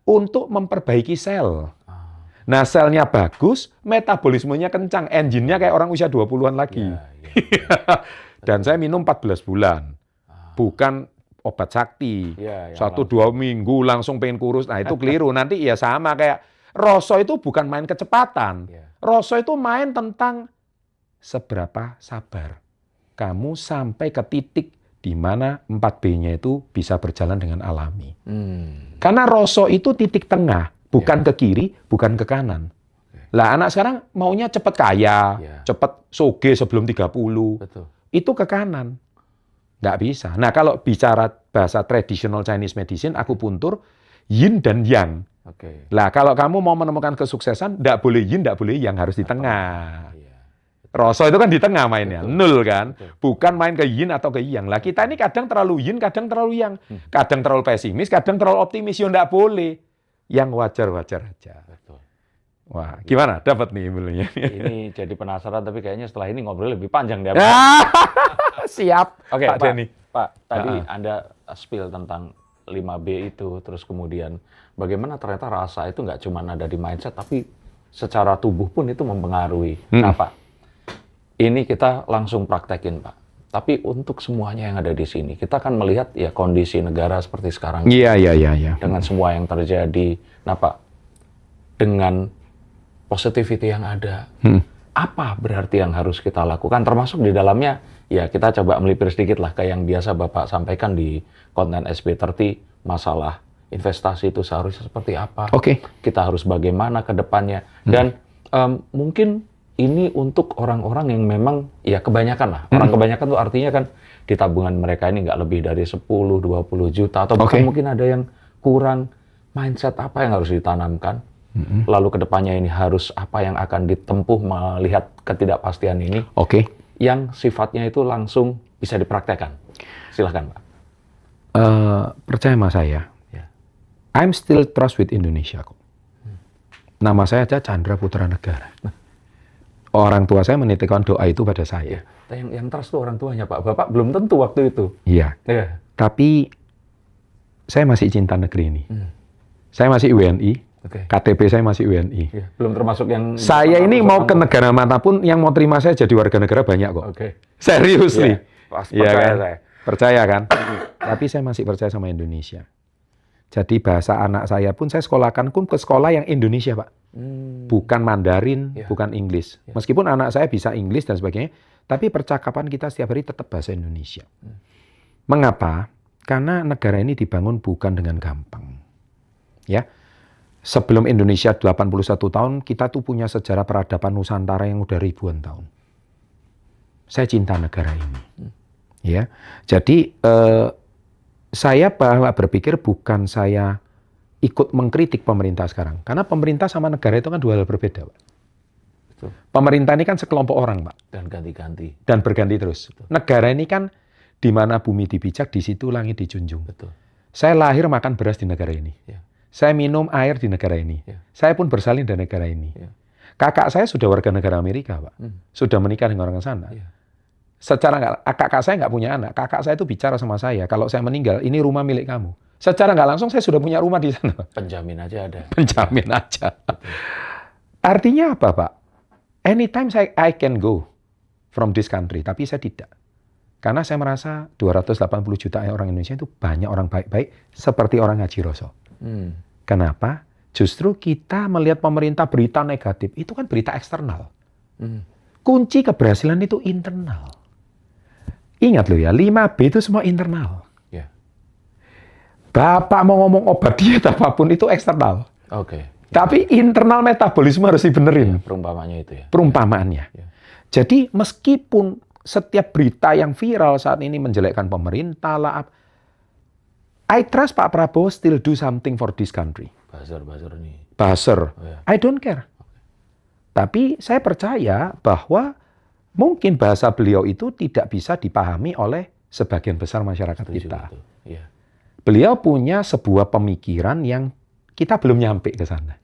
untuk memperbaiki sel. Nah, selnya bagus, metabolismenya kencang, engine-nya kayak orang usia 20-an lagi. Iya. Dan saya minum 14 bulan. Bukan obat sakti. 1-2 minggu langsung pengen kurus. Nah, itu keliru. Nanti ya sama kayak Rosso itu bukan main kecepatan. Rosso itu main tentang seberapa sabar kamu sampai ke titik di mana 4B-nya itu bisa berjalan dengan alami. Karena Rosso itu titik tengah, bukan ke kiri, bukan ke kanan. Lah anak sekarang maunya cepat kaya, cepat soge sebelum 30. Betul. Itu ke kanan. Nggak bisa. Nah, kalau bicara bahasa traditional Chinese medicine, akupuntur, yin dan yang. Lah kalau kamu mau menemukan kesuksesan, nggak boleh yin, nggak boleh yang, harus di tengah. Rosso itu kan di tengah mainnya, nol kan. Bukan main ke yin atau ke yang. Lah kita ini kadang terlalu yin, kadang terlalu yang. Kadang terlalu pesimis, kadang terlalu optimis. Ya nggak boleh. Yang wajar-wajar aja. Wah, gimana? Dapat nih ilmunya. Ini jadi penasaran, tapi kayaknya setelah ini ngobrol lebih panjang deh. Siap. Oke, Pak Denny. Pak, tadi Anda spill tentang 5B itu, terus kemudian bagaimana ternyata rasa itu nggak cuma ada di mindset, tapi secara tubuh pun itu mempengaruhi. Nah, Pak, ini kita langsung praktekin, Pak. Tapi untuk semuanya yang ada di sini, kita kan melihat ya kondisi negara seperti sekarang. Iya. Dengan semua yang terjadi. Nah, Pak, dengan positivity yang ada, apa berarti yang harus kita lakukan? Termasuk di dalamnya, ya kita coba melipir sedikit lah kayak yang biasa Bapak sampaikan di konten SB30, masalah investasi itu seharusnya seperti apa. Kita harus bagaimana ke depannya. Dan mungkin ini untuk orang-orang yang memang, ya kebanyakan lah. Orang kebanyakan tuh artinya kan di tabungan mereka ini nggak lebih dari 10-20 juta. Atau bahkan mungkin ada yang kurang. Mindset apa yang harus ditanamkan? Lalu ke depannya ini harus apa yang akan ditempuh melihat ketidakpastian ini? Yang sifatnya itu langsung bisa dipraktekkan. Silahkan, Pak. Percaya sama saya. I'm still trust with Indonesia kok. Nama saya aja Chandra Putra Negara. Orang tua saya menitipkan doa itu pada saya. Yang trust itu orang tuanya, Pak. Bapak belum tentu waktu itu. Iya. Tapi saya masih cinta negeri ini. Saya masih UNI. KTP saya masih UNI. Belum termasuk yang... Saya ini mau ke negara manapun, yang mau terima saya jadi warga negara banyak kok. Serius nih. Percaya saya. Percaya kan? Tapi saya masih percaya sama Indonesia. Jadi bahasa anak saya pun saya sekolahkan pun ke sekolah yang Indonesia, Pak. Bukan Mandarin, bukan Inggris. Meskipun anak saya bisa Inggris dan sebagainya, tapi percakapan kita setiap hari tetap bahasa Indonesia. Mengapa? Karena negara ini dibangun bukan dengan gampang. Ya. Sebelum Indonesia 81 tahun, kita tuh punya sejarah peradaban Nusantara yang udah ribuan tahun. Saya cinta negara ini. Ya. Jadi saya bahwa berpikir bukan saya ikut mengkritik pemerintah sekarang. Karena pemerintah sama negara itu kan dua hal berbeda, Pak. Pemerintah ini kan sekelompok orang, Pak. Dan ganti-ganti. Dan berganti terus. Negara ini kan di mana bumi dipijak, di situ langit dijunjung. Saya lahir makan beras di negara ini. Saya minum air di negara ini. Saya pun bersalin di negara ini. Kakak saya sudah warga negara Amerika, Pak. Sudah menikah dengan orang sana. Secara kakak saya nggak punya anak. Kakak saya itu bicara sama saya, kalau saya meninggal, ini rumah milik kamu. Secara nggak langsung saya sudah punya rumah di sana. Penjamin aja ada. Penjamin aja. Artinya apa, Pak? Anytime I can go from this country, tapi saya tidak. Karena saya merasa 280 juta orang Indonesia itu banyak orang baik-baik seperti orang Haji Roso. Kenapa? Justru kita melihat pemerintah berita negatif, itu kan berita eksternal. Kunci keberhasilan itu internal. Ingat loh ya, 5B itu semua internal. Yeah. Bapak mau ngomong obat diet apapun itu eksternal. Tapi internal metabolisme harus dibenerin. Perumpamaannya itu ya. Perumpamaannya. Yeah. Jadi meskipun setiap berita yang viral saat ini menjelekkan pemerintah lah, I trust Pak Prabowo still do something for this country. Buzzer nih. Buzzer. Oh, yeah. I don't care. Tapi saya percaya bahwa mungkin bahasa beliau itu tidak bisa dipahami oleh sebagian besar masyarakat kita. Yeah. Beliau punya sebuah pemikiran yang kita belum nyampe ke sana.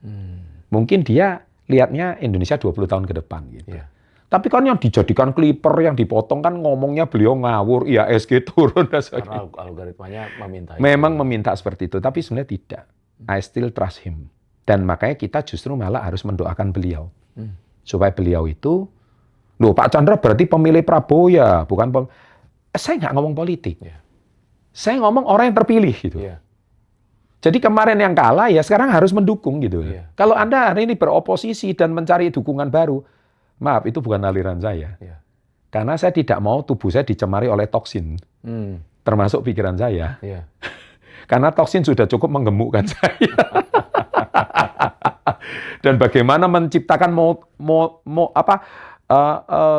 Mungkin dia lihatnya Indonesia 20 tahun ke depan gitu. Yeah. Tapi kan yang dijadikan clipper, yang dipotong kan ngomongnya beliau ngawur, IHSG turun. Karena algoritmanya meminta. Memang meminta seperti itu, tapi sebenarnya tidak. I still trust him. Dan makanya kita justru malah harus mendoakan beliau. Supaya beliau itu, loh Pak Chandra berarti pemilih Prabowo ya, bukan saya nggak ngomong politik. Yeah. Saya ngomong orang yang terpilih gitu. Yeah. Jadi kemarin yang kalah ya sekarang harus mendukung gitu. Yeah. Kalau Anda hari ini beroposisi dan mencari dukungan baru, maaf itu bukan aliran saya. Yeah. Karena saya tidak mau tubuh saya dicemari oleh toksin. Termasuk pikiran saya. Yeah. Karena toksin sudah cukup menggemukkan saya. Dan bagaimana menciptakan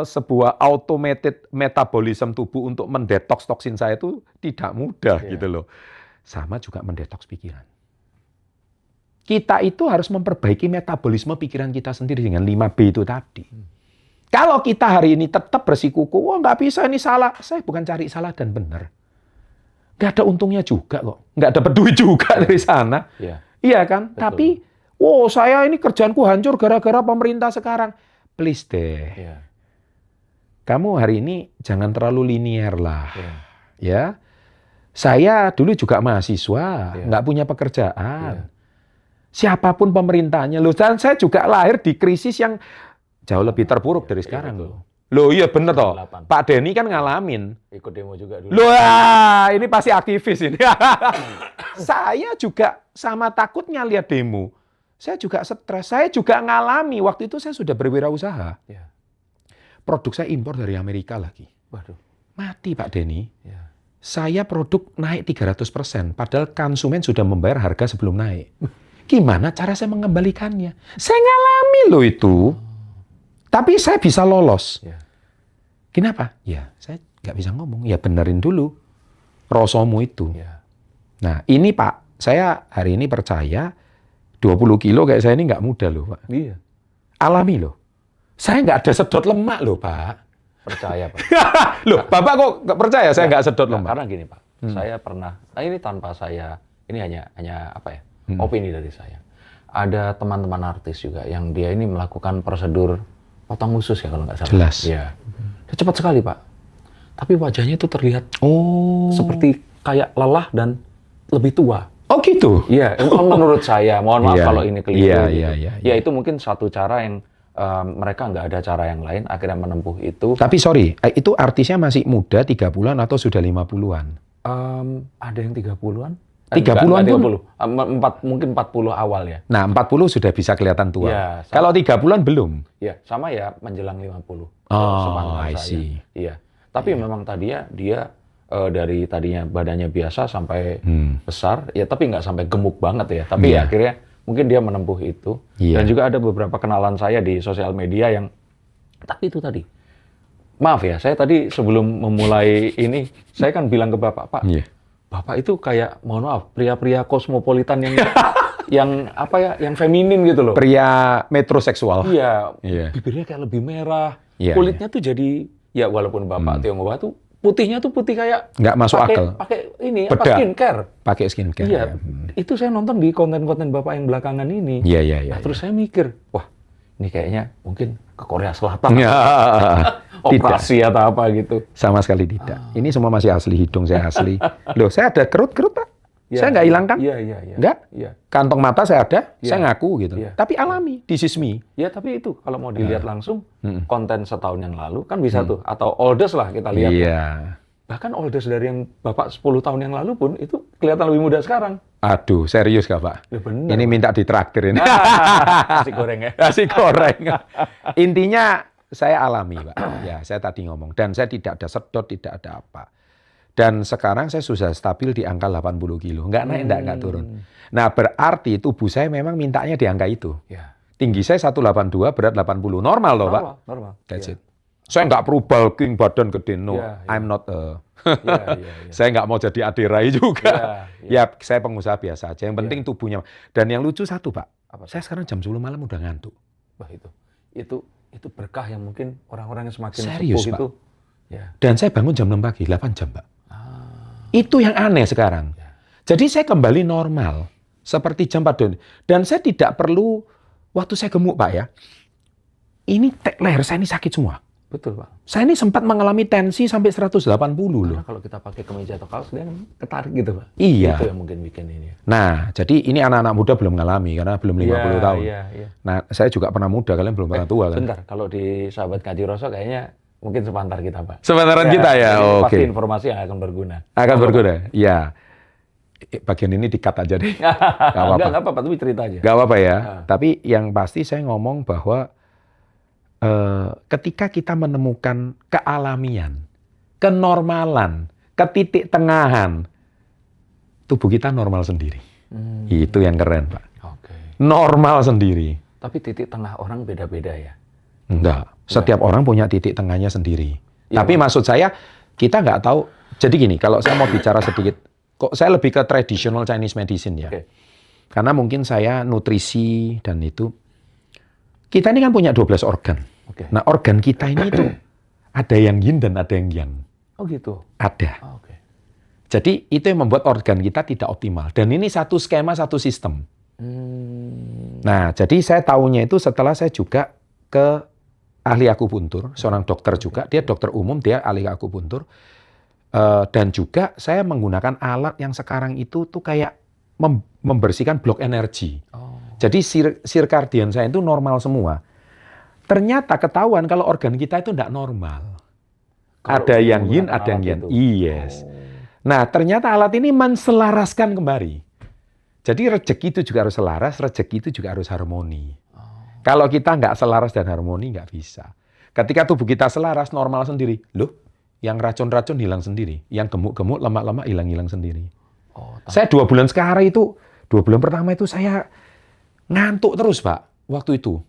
sebuah automated metabolisme tubuh untuk mendetoks toksin saya itu tidak mudah gitu loh. Sama juga mendetoks pikiran. Kita itu harus memperbaiki metabolisme pikiran kita sendiri dengan 5B itu tadi. Kalau kita hari ini tetap bersikuku, wah nggak bisa ini salah. Saya bukan cari salah dan benar. Nggak ada untungnya juga kok. Nggak dapat duit juga dari sana. Iya kan? Betul. Tapi, wow saya ini kerjaanku hancur gara-gara pemerintah sekarang. Please deh. Kamu hari ini jangan terlalu linier lah. Ya. Saya dulu juga mahasiswa, nggak punya pekerjaan. Siapapun pemerintahnya. Loh, dan saya juga lahir di krisis yang jauh lebih terpuruk dari sekarang loh. Loh iya bener toh. Pak Denny kan ngalamin. Ikut demo juga dulu. Loh ini pasti aktivis ini. Saya juga sama takutnya lihat demo. Saya juga stres. Saya juga ngalami. Waktu itu saya sudah berwirausaha. Produk saya impor dari Amerika lagi. Waduh. Mati Pak Denny. Saya produk naik 300%. Padahal konsumen sudah membayar harga sebelum naik. Gimana cara saya mengembalikannya? Saya ngalami loh itu. Tapi saya bisa lolos. Kenapa? Ya, saya nggak bisa ngomong. Ya benerin dulu rosomu itu. Nah ini Pak, saya hari ini percaya 20 kilo kayak saya ini nggak mudah loh Pak. Iya. Alami loh. Saya nggak ada sedot lemak loh Pak. Percaya Pak. Loh, Bapak kok nggak percaya saya nggak sedot lemak? Karena gini Pak, saya pernah, ini tanpa saya, ini hanya apa ya, opini dari saya. Ada teman-teman artis juga yang dia ini melakukan prosedur potong usus ya kalau nggak salah. Jelas. Ya. Cepat sekali Pak. Tapi wajahnya itu terlihat seperti kayak lelah dan lebih tua. Oh gitu? Iya, menurut saya. Mohon maaf kalau ini keliru. Iya. Ya itu mungkin satu cara yang mereka nggak ada cara yang lain, akhirnya menempuh itu. Tapi sorry, itu artisnya masih muda 30-an atau sudah 50-an? Ada yang 30-an. 30-an pun? Mungkin 40 awal ya. Nah, 40 sudah bisa kelihatan tua. Ya, kalau 30-an belum? Ya, sama ya menjelang 50. Oh, I see. Iya. Tapi memang tadinya dia dari tadinya badannya biasa sampai besar, ya tapi nggak sampai gemuk banget ya. Tapi ya akhirnya mungkin dia menempuh itu. Dan juga ada beberapa kenalan saya di sosial media yang, tapi itu tadi. Maaf ya, saya tadi sebelum memulai ini, saya kan bilang ke Bapak, Pak, Bapak itu kayak, mohon maaf, pria-pria kosmopolitan yang yang apa ya, yang feminin gitu loh. Pria metroseksual. Iya, bibirnya kayak lebih merah, kulitnya tuh jadi, ya walaupun Bapak Tionghoa tuh, putihnya tuh putih kayak nggak masuk akal. Pakai ini apa skincare. Pakai skincare. Iya. Itu saya nonton di konten-konten Bapak yang belakangan ini. Iya. Nah, terus saya mikir, wah, ini kayaknya mungkin ke Korea Selatan. Operasi atau apa gitu. Sama sekali tidak. Ini semua masih asli, hidung saya asli. Loh, saya ada kerut-kerut Pak. Saya nggak hilangkan. Iya. Nggak? Kantong mata saya ada, saya ngaku gitu. Tapi alami, this is me. Ya, tapi itu kalau mau dilihat langsung, konten setahun yang lalu kan bisa tuh. Atau oldest lah kita lihat. Iya. Bahkan oldest dari yang Bapak 10 tahun yang lalu pun itu kelihatan lebih muda sekarang. Aduh, serius gak Pak? Ya bener, ini Pak. minta ditraktir ini. Nasi goreng ya? Nasi goreng. Intinya saya alami Pak. Ya, saya tadi ngomong. Dan saya tidak ada sedot, tidak ada apa. Dan sekarang saya sudah stabil di angka 80 kilo. Nggak naik, nggak turun. Nah, berarti tubuh saya memang mintanya di angka itu. Ya. Tinggi saya 182, berat 80. Normal loh Pak? Normal. That's it. Saya nggak perlu bulking badan gede, no. I'm not saya nggak mau jadi Aderai juga. Ya, saya pengusaha biasa aja. Yang penting tubuhnya. Dan yang lucu satu, Pak. Saya sekarang jam 10 malam udah ngantuk. Wah, itu berkah yang mungkin orang-orang yang semakin serius, sepuh Pak. itu. Ya. Dan saya bangun jam 6 pagi, 8 jam, Pak. Itu yang aneh sekarang. Jadi saya kembali normal. Seperti jam 4. Dan saya tidak perlu, waktu saya gemuk, Pak ya. Ini leher saya ini sakit semua. Betul, Pak. Saya ini sempat mengalami tensi sampai 180 loh. Karena kalau kita pakai kemeja atau kaos, dia kan ketarik gitu, Pak. Iya. Itu yang mungkin bikin ini. Nah, jadi ini anak-anak muda belum mengalami karena belum 50 tahun. Iya. Nah, saya juga pernah muda, kalian belum pernah tua kan? Bentar, kalau di Sahabat Ngaji Rosso kayaknya mungkin sepantar kita, Pak. Sepantaran kita ya, oke. Pasti informasi yang akan berguna. Akan berguna, ya. Bagian ini di-cut aja deh. Nggak apa-apa, tapi cerita aja. Nggak apa-apa ya. Tapi yang pasti saya ngomong bahwa ketika kita menemukan kealamian, kenormalan, ketitik tengahan, tubuh kita normal sendiri. Itu yang keren, Pak. Normal sendiri. Tapi titik tengah orang beda-beda ya? Enggak. Setiap orang punya titik tengahnya sendiri. Ya, tapi maksud saya, kita nggak tahu. Jadi gini, kalau saya mau bicara sedikit, kok saya lebih ke traditional Chinese medicine ya. Karena mungkin saya nutrisi dan itu. Kita ini kan punya 12 organ. Nah, organ kita ini itu ada yang yin dan ada yang yang. Oh gitu? Ada. Jadi itu yang membuat organ kita tidak optimal. Dan ini satu skema, satu sistem. Nah, jadi saya tahunya itu setelah saya juga ke ahli akupuntur, seorang dokter juga. Dia dokter umum, dia ahli akupuntur. Dan juga saya menggunakan alat yang sekarang itu tuh kayak membersihkan blok energi. Jadi circadian saya itu normal semua. Ternyata ketahuan kalau organ kita itu tidak normal. Ada yang yin, ada yang yang. Yes. Nah, ternyata alat ini menselaraskan kembali. Jadi rezeki itu juga harus selaras, rezeki itu juga harus harmoni. Kalau kita nggak selaras dan harmoni, nggak bisa. Ketika tubuh kita selaras, normal sendiri. Loh, yang racun-racun hilang sendiri. Yang gemuk-gemuk, lemak-lemak hilang-hilang sendiri. Saya 2 bulan sekarang itu, 2 bulan pertama itu saya ngantuk terus, Pak. Waktu itu.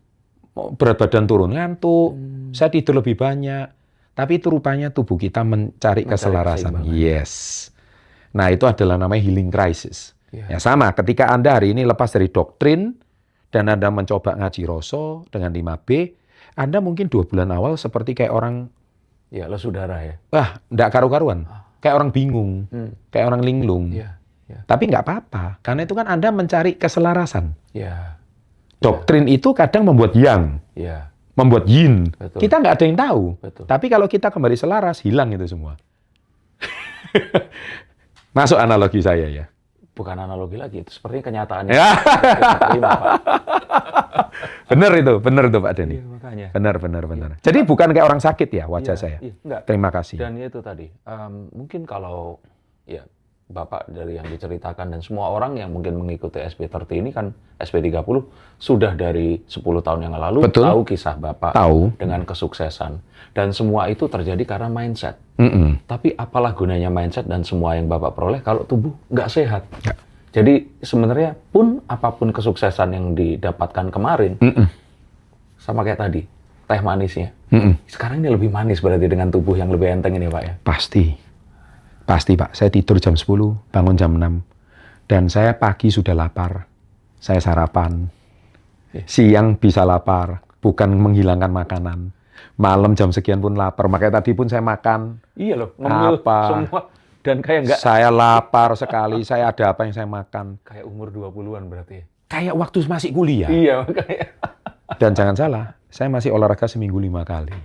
Berat badan turun, ngantuk. Saya tidur lebih banyak. Tapi itu rupanya tubuh kita mencari keselarasan. Yes. Nah, itu adalah namanya healing crisis. Ya sama, ketika Anda hari ini lepas dari doktrin, dan Anda mencoba ngaji Rosso dengan 5B, Anda mungkin 2 bulan awal seperti kayak orang... Ya, lesu darah ya? Wah, nggak karu-karuan. Kayak orang bingung. Kayak orang linglung. Tapi nggak apa-apa. Karena itu kan Anda mencari keselarasan. Doktrin itu kadang membuat yang. Membuat yin. Kita nggak ada yang tahu. Tapi kalau kita kembali selaras, hilang itu semua. Masuk analogi saya ya? Bukan analogi lagi, itu sepertinya kenyataannya. Benar itu Pak Denny. Benar. Jadi bukan kayak orang sakit ya wajah saya. Terima kasih. Dan itu tadi, mungkin kalau ya Bapak dari yang diceritakan dan semua orang yang mungkin mengikuti SP30 ini kan SP30 sudah dari 10 tahun yang lalu. Betul. Tahu kisah Bapak dengan kesuksesan. Dan semua itu terjadi karena mindset. Tapi apalah gunanya mindset dan semua yang Bapak peroleh kalau tubuh nggak sehat. Jadi sebenarnya pun apapun kesuksesan yang didapatkan kemarin, sama kayak tadi, teh manisnya. Sekarang ini lebih manis berarti dengan tubuh yang lebih enteng ini Pak ya? Pasti Pak, saya tidur jam 10, bangun jam 6. Dan saya pagi sudah lapar, saya sarapan. Siang bisa lapar, bukan menghilangkan makanan. Malam jam sekian pun lapar, makanya tadi pun saya makan. Iya loh, ngemil semua. Dan kayak enggak. Saya lapar sekali, saya ada apa yang saya makan. Kayak umur 20-an berarti ya? Kayak waktu masih kuliah. Iya, makanya. Dan jangan salah, saya masih olahraga seminggu 5 kali.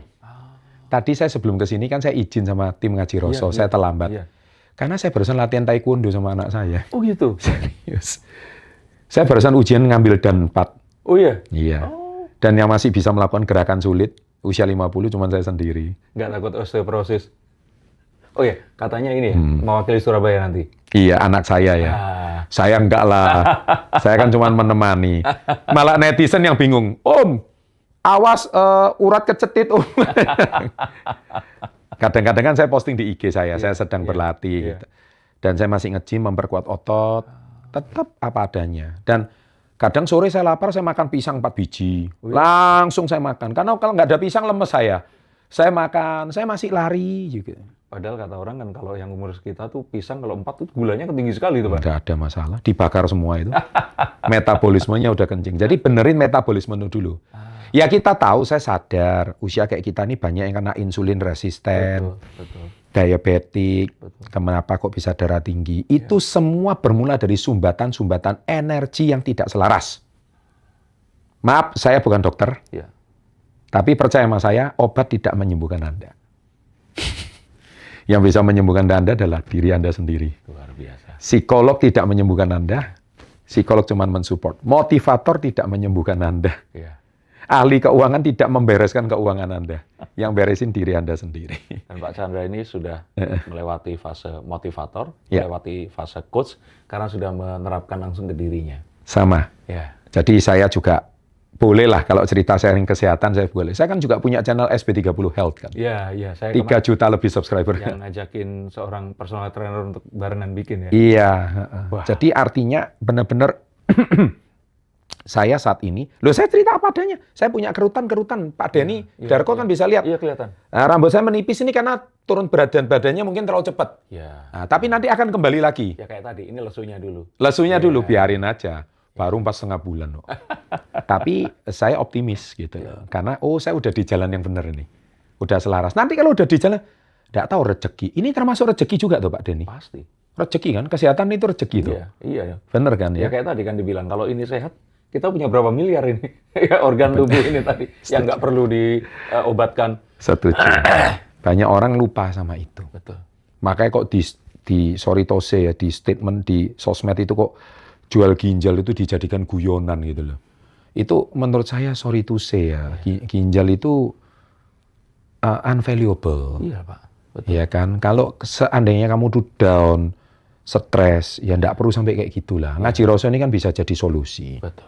Tadi saya sebelum ke sini kan saya izin sama tim ngaji Rosso, saya terlambat. Karena saya barusan latihan taekwondo sama anak saya. Oh gitu? Serius. Saya barusan ujian ngambil dan 4. Oh iya? Iya. Dan yang masih bisa melakukan gerakan sulit, usia 50 cuma saya sendiri. Nggak takut osteoporosis? Oh ya, katanya ini ya, mewakili Surabaya nanti. Iya, anak saya ya. Saya enggak lah. Saya kan cuma menemani. Malah netizen yang bingung. Om, awas urat kecetit, Om. Kadang-kadang kan saya posting di IG saya sedang berlatih. Gitu. Dan saya masih nge-gym, memperkuat otot. Tetap apa adanya. Dan kadang sore saya lapar, saya makan pisang 4 biji. Langsung saya makan. Karena kalau nggak ada pisang, lemes saya. Saya makan, saya masih lari juga. Padahal kata orang kan kalau yang umur kita tuh pisang kalau 4 tuh gulanya tinggi sekali tuh Pak. Nggak ada masalah, dibakar semua itu. Metabolismenya udah kencing. Jadi benerin metabolisme dulu. Ya kita tahu, saya sadar usia kayak kita ini banyak yang kena insulin resisten, diabetik, kenapa kok bisa darah tinggi. Itu semua bermula dari sumbatan-sumbatan energi yang tidak selaras. Maaf, saya bukan dokter. Tapi percaya sama saya, obat tidak menyembuhkan Anda. Yang bisa menyembuhkan Anda adalah diri Anda sendiri. Luar biasa. Psikolog tidak menyembuhkan Anda. Psikolog cuma mensupport. Motivator tidak menyembuhkan Anda. Ahli keuangan tidak membereskan keuangan Anda. Yang beresin diri Anda sendiri. Dan Pak Chandra ini sudah melewati fase motivator, melewati fase coach, karena sudah menerapkan langsung ke dirinya. Sama. Jadi saya juga bolehlah kalau cerita sharing kesehatan saya boleh. Saya kan juga punya channel SB30 Health kan. Iya. Saya 3 juta lebih subscriber. Yang ngajakin seorang personal trainer untuk barengan bikin ya. Iya. Jadi artinya benar-benar saya saat ini, saya cerita apa adanya. Saya punya kerutan-kerutan. Pak Denny Darko kan bisa lihat. Iya kelihatan. Nah, rambut saya menipis ini karena turun berat dan badannya mungkin terlalu cepat. Nah, tapi nanti akan kembali lagi. Ya kayak tadi, ini lesunya dulu. Lesunya dulu, biarin aja. Baru 4,5 bulan. Tapi saya optimis gitu. Karena saya udah di jalan yang benar ini. Udah selaras. Nanti kalau udah di jalan, nggak tahu rezeki. Ini termasuk rezeki juga tuh Pak Denny. Pasti. Rezeki kan, kesehatan itu rezeki tuh. Iya. Bener kan ya? Ya kayak tadi kan dibilang, kalau ini sehat, kita punya berapa miliar ini organ tubuh ini tadi yang nggak perlu diobatkan. Setuju. Banyak orang lupa sama itu. Betul. Makanya kok di sorry to say ya, di statement di sosmed itu kok jual ginjal itu dijadikan guyonan gitu loh. Itu menurut saya sorry to say ya, ginjal itu unvaluable. Iya Pak. Betul. Ya kan, kalau seandainya kamu tuh down, stres, ya enggak perlu sampai kayak gitulah. Ngaji Roso ini kan bisa jadi solusi. Betul.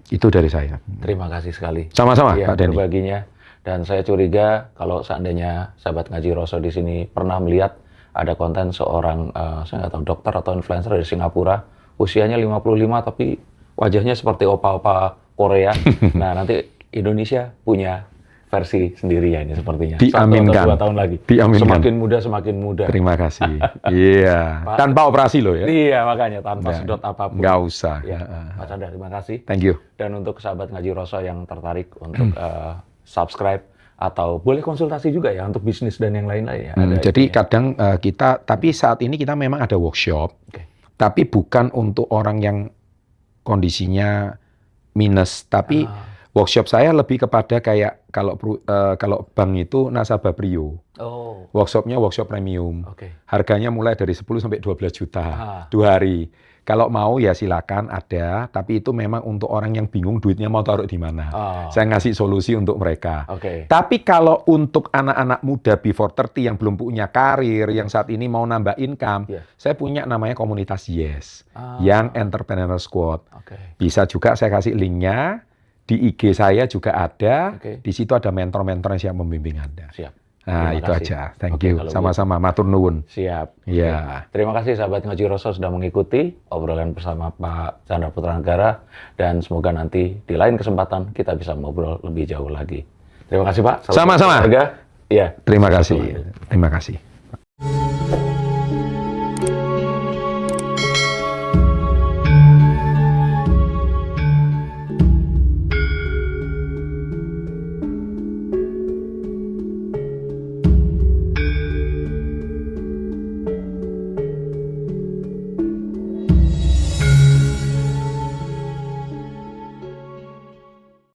Itu dari saya. Terima kasih sekali. Sama-sama Pak Denny. Berbaginya. Dan saya curiga kalau seandainya sahabat Ngaji Roso di sini pernah melihat ada konten seorang, saya nggak tahu, dokter atau influencer dari Singapura, usianya 55 tapi wajahnya seperti opa-opa Korea. Nah, nanti Indonesia punya versi sendirinya ini sepertinya. Diaminkan. 1 atau 2 tahun lagi. Diaminkan. Semakin muda. Terima kasih. Iya. Tanpa operasi loh ya. Iya, makanya tanpa sedot apapun. Nggak usah. Ya. Pak Chandra, terima kasih. Thank you. Dan untuk sahabat Ngaji Roso yang tertarik untuk subscribe atau boleh konsultasi juga ya untuk bisnis dan yang lain-lain ya. Jadi kadang tapi saat ini kita memang ada workshop. Tapi bukan untuk orang yang kondisinya minus, tapi workshop saya lebih kepada kayak kalau bank itu nasabah Prio. Workshopnya workshop premium. Harganya mulai dari 10 sampai 12 juta 2 hari. Kalau mau ya silakan ada, tapi itu memang untuk orang yang bingung duitnya mau taruh di mana. Saya ngasih solusi untuk mereka. Tapi kalau untuk anak-anak muda before 30 yang belum punya karir, yang saat ini mau nambah income, saya punya namanya komunitas Yes, Young Entrepreneur Squad. Bisa juga saya kasih linknya, di IG saya juga ada, di situ ada mentor-mentor yang siap membimbing Anda. Nah, itu aja. Thank you. Sama-sama. Matur nuwun. Siap. Ya. Terima kasih sahabat Ngaji Roso sudah mengikuti obrolan bersama Pak Chandra Putra Negara, dan semoga nanti di lain kesempatan kita bisa ngobrol lebih jauh lagi. Terima kasih Pak. Sama-sama. Iya. Terima kasih.